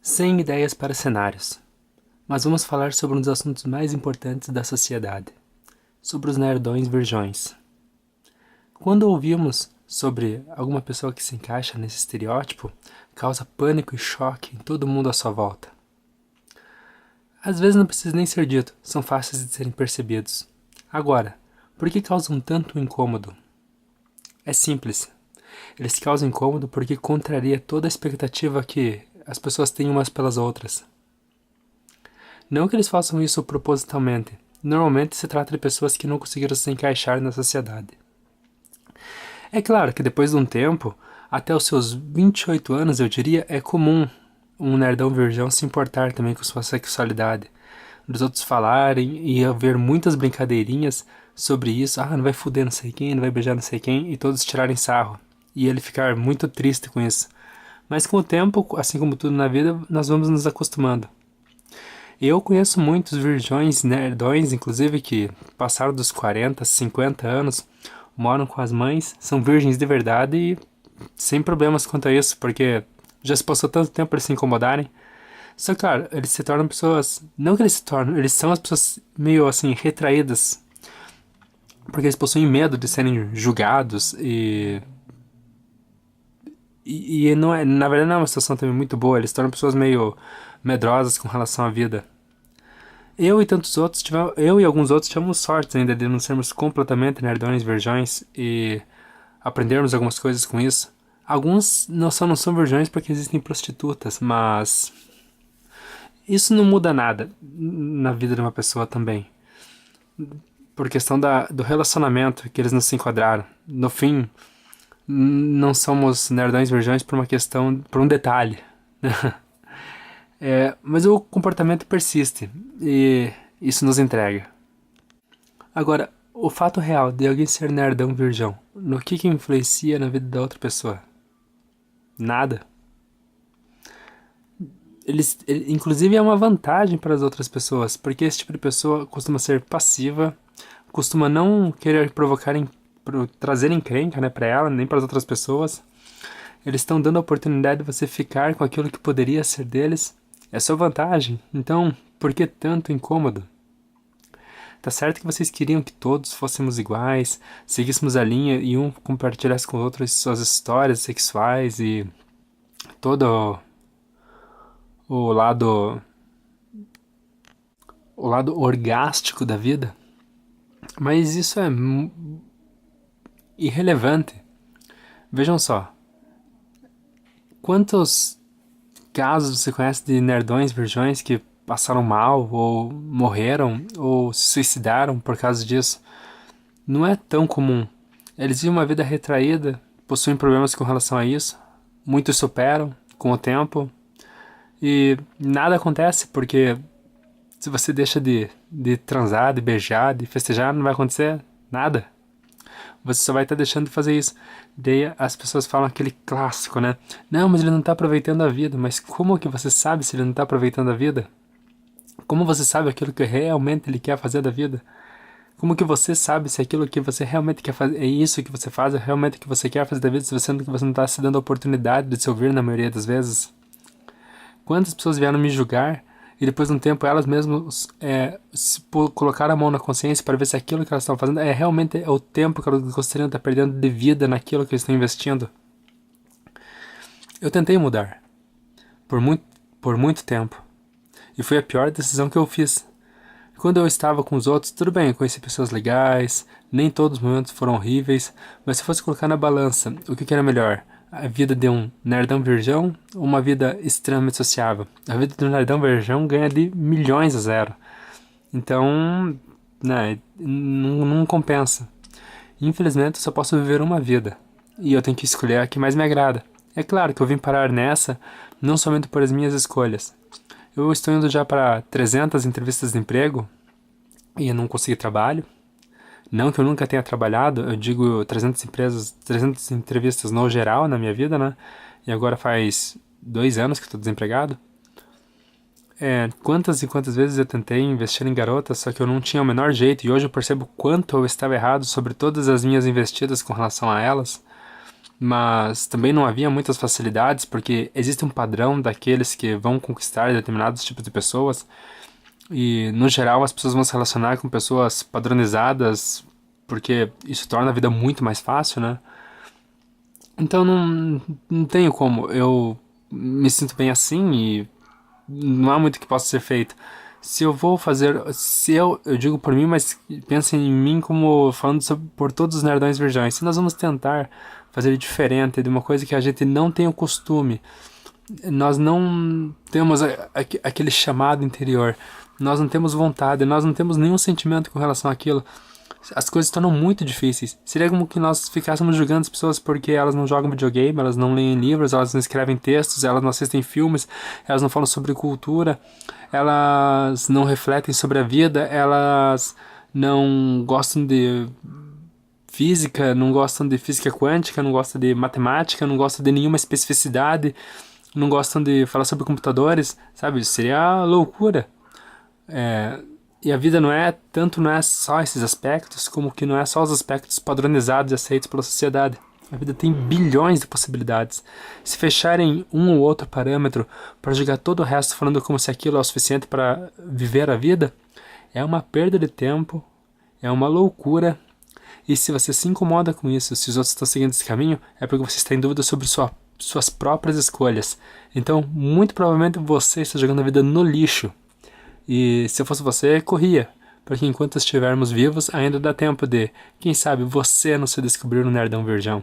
100 ideias para cenários, mas vamos falar sobre um dos assuntos mais importantes da sociedade, sobre os nerdões virgões. Quando ouvimos sobre alguma pessoa que se encaixa nesse estereótipo, causa pânico e choque em todo mundo à sua volta. Às vezes não precisa nem ser dito, são fáceis de serem percebidos. Agora, por que causam tanto incômodo? É simples. Eles causam incômodo porque contraria toda a expectativa que as pessoas têm umas pelas outras. Não que eles façam isso propositalmente. Normalmente se trata de pessoas que não conseguiram se encaixar na sociedade. É claro que depois de um tempo, até os seus 28 anos, eu diria, é comum um nerdão virgão se importar também com sua sexualidade. Dos outros falarem e haver muitas brincadeirinhas sobre isso. Ah, não vai fuder não sei quem, não vai beijar não sei quem, e todos tirarem sarro. E ele ficar muito triste com isso. Mas com o tempo, assim como tudo na vida, nós vamos nos acostumando. Eu conheço muitos virgões, nerdões, inclusive, que passaram dos 40, 50 anos, moram com as mães, são virgens de verdade e sem problemas quanto a isso, porque já se passou tanto tempo para eles se incomodarem. Só que, claro, eles se tornam pessoas... Não que eles se tornam, eles são as pessoas meio, assim, retraídas, porque eles possuem medo de serem julgados e não é, na verdade não é uma situação também muito boa, eles se tornam pessoas meio medrosas com relação à vida. Eu e alguns outros tivemos sorte ainda de não sermos completamente nerdões, virgões e aprendermos algumas coisas com isso. Alguns não são virgões porque existem prostitutas, mas isso não muda nada na vida de uma pessoa também. Por questão do relacionamento que eles não se enquadraram. No fim, não somos nerdões virgões por um detalhe. Mas o comportamento persiste e isso nos entrega. Agora, o fato real de alguém ser nerdão virgão, no que influencia na vida da outra pessoa? Nada. Inclusive é uma vantagem para as outras pessoas, porque esse tipo de pessoa costuma ser passiva, costuma não querer trazer encrenca, né, para ela, nem para as outras pessoas. Eles estão dando a oportunidade de você ficar com aquilo que poderia ser deles. É sua vantagem. Então, por que tanto incômodo? Tá certo que vocês queriam que todos fôssemos iguais, seguíssemos a linha e um compartilhasse com o outro as suas histórias sexuais e todo o lado orgástico da vida. Mas isso é irrelevante. Vejam só. Quantos casos você conhece de nerdões, virgões que passaram mal, ou morreram, ou se suicidaram por causa disso? Não é tão comum. Eles vivem uma vida retraída, possuem problemas com relação a isso, muitos superam com o tempo, e nada acontece porque se você deixa de transar, de beijar, de festejar, não vai acontecer nada. Você só vai estar deixando de fazer isso. Daí as pessoas falam aquele clássico, né? Não, mas ele não está aproveitando a vida. Mas como que você sabe se ele não está aproveitando a vida? Como você sabe aquilo que realmente ele quer fazer da vida? Como que você sabe se aquilo que você realmente quer fazer é isso que você faz, é realmente o que você quer fazer da vida, se você não está se dando a oportunidade de se ouvir na maioria das vezes? Quantas pessoas vieram me julgar e depois de um tempo elas mesmas colocaram a mão na consciência para ver se aquilo que elas estão fazendo realmente é o tempo que elas gostariam de estar perdendo de vida naquilo que eles estão investindo? Eu tentei mudar por muito tempo e foi a pior decisão que eu fiz. Quando eu estava com os outros, tudo bem, eu conheci pessoas legais, nem todos os momentos foram horríveis, mas se fosse colocar na balança o que era melhor, a vida de um nerdão virgão ou uma vida extremamente sociável? A vida de um nerdão virgão ganha de milhões a zero. Então, né, não compensa. Infelizmente, eu só posso viver uma vida. E eu tenho que escolher a que mais me agrada. É claro que eu vim parar nessa, não somente por as minhas escolhas. Eu estou indo já para 300 entrevistas de emprego e eu não consegui trabalho. Não que eu nunca tenha trabalhado, eu digo 300 entrevistas no geral na minha vida, né? E agora faz 2 anos que estou desempregado. Quantas e quantas vezes eu tentei investir em garotas, só que eu não tinha o menor jeito, e hoje eu percebo quanto eu estava errado sobre todas as minhas investidas com relação a elas. mas também não havia muitas facilidades, porque existe um padrão daqueles que vão conquistar determinados tipos de pessoas, e no geral as pessoas vão se relacionar com pessoas padronizadas, porque isso torna a vida muito mais fácil, né? Então não tenho como, eu me sinto bem assim e não há muito que possa ser feito. Se eu vou fazer, se eu digo por mim, mas pensem em mim como falando sobre, por todos os nerdões virgões. Se nós vamos tentar fazer diferente de uma coisa que a gente não tem o costume, nós não temos aquele chamado interior, nós não temos vontade, nós não temos nenhum sentimento com relação àquilo, as coisas se tornam muito difíceis. Seria como que nós ficássemos julgando as pessoas porque elas não jogam videogame, elas não leem livros, elas não escrevem textos, elas não assistem filmes, elas não falam sobre cultura, elas não refletem sobre a vida, elas não gostam de física, não gostam de física quântica, não gostam de matemática, não gostam de nenhuma especificidade, não gostam de falar sobre computadores, sabe? Isso seria loucura. E a vida não é só esses aspectos, como que não é só os aspectos padronizados e aceitos pela sociedade. A vida tem bilhões de possibilidades. Se fecharem um ou outro parâmetro para jogar todo o resto falando como se aquilo é o suficiente para viver a vida, é uma perda de tempo, é uma loucura. E se você se incomoda com isso, se os outros estão seguindo esse caminho, é porque você está em dúvida sobre suas próprias escolhas. Então, muito provavelmente você está jogando a vida no lixo. E se eu fosse você, corria. Porque enquanto estivermos vivos, ainda dá tempo de, quem sabe, você não se descobrir no Nerdão Virgão.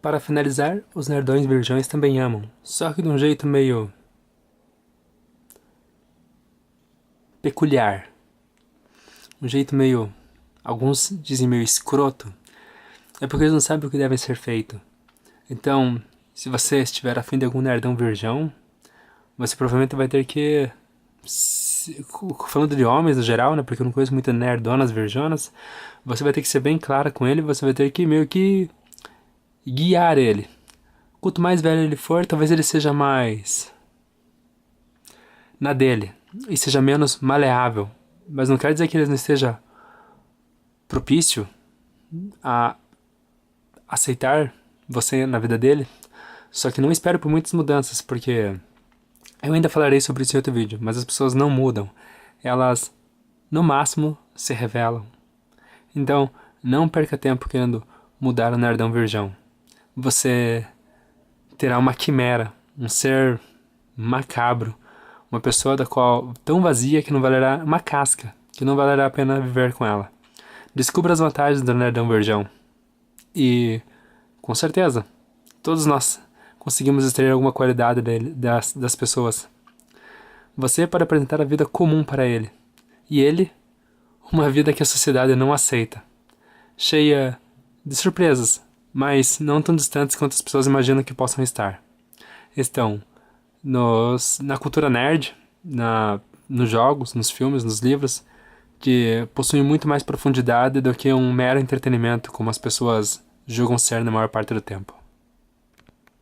Para finalizar, os nerdões virgões também amam, só que de um jeito meio peculiar. Um jeito meio, alguns dizem meio escroto. É porque eles não sabem o que deve ser feito. Então, se você estiver afim de algum nerdão virgão, você provavelmente vai ter que, falando de homens no geral, né, porque eu não conheço muitas nerdonas virjonas, você vai ter que ser bem clara com ele, você vai ter que meio que guiar ele. Quanto mais velho ele for, talvez ele seja mais na dele e seja menos maleável, mas não quer dizer que ele não esteja propício a aceitar você na vida dele. Só que não espere por muitas mudanças, porque eu ainda falarei sobre isso em outro vídeo, mas as pessoas não mudam. Elas, no máximo, se revelam. Então, não perca tempo querendo mudar o nerdão virgão. Você terá uma quimera, um ser macabro, uma pessoa da qual tão vazia que não valerá uma casca, que não valerá a pena viver com ela. Descubra as vantagens do nerdão virgão. E, com certeza, todos nós conseguimos extrair alguma qualidade das pessoas. Você pode apresentar a vida comum para ele, e ele, uma vida que a sociedade não aceita, cheia de surpresas, mas não tão distantes quanto as pessoas imaginam que possam estar. Estão na cultura nerd, nos jogos, nos filmes, nos livros, que possuem muito mais profundidade do que um mero entretenimento, como as pessoas julgam ser na maior parte do tempo.